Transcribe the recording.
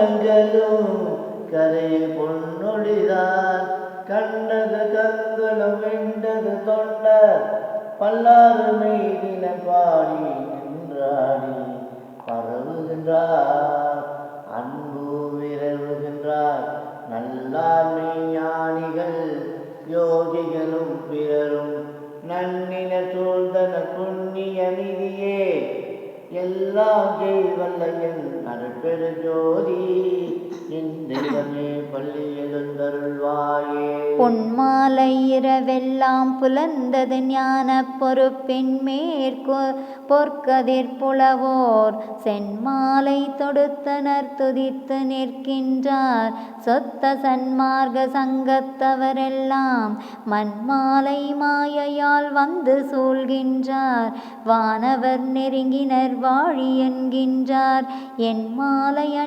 மனங்களும் கரையை பொன்னொழிதான் கண்டது கங்களும் வெண்டது தொண்டர் பல்லாறு மீதின பாடி நின்றாடி பரவுகின்றார் அன்பு விரவுகின்றார் நல்லாண்மை ஞானிகள் யோகிகளும் பிறரும் நன்னின சூழ்ந்தன புண்ணிய நிதியே எல்லாம் ஜெய்வல்ல என் அருட்பெரு ஜோதி என் தெய்வமே பள்ளி எழுந்தருள்வாயே. பொன்மாலை இரவெல்லாம் புலர்ந்தது ஞான பொறுப்பின் பொற்கதிர் புலவோர் சென்மாலை தொடுத்தனர் துதித்து நிற்கின்றார் சொத்த சன்மார்க்க சங்கத்தவரெல்லாம் மண்மாலை மாயையால் வந்து சூழ்கின்றார் வானவர் நெருங்கினர் வாழி என்கின்றார் என் மாலை அணி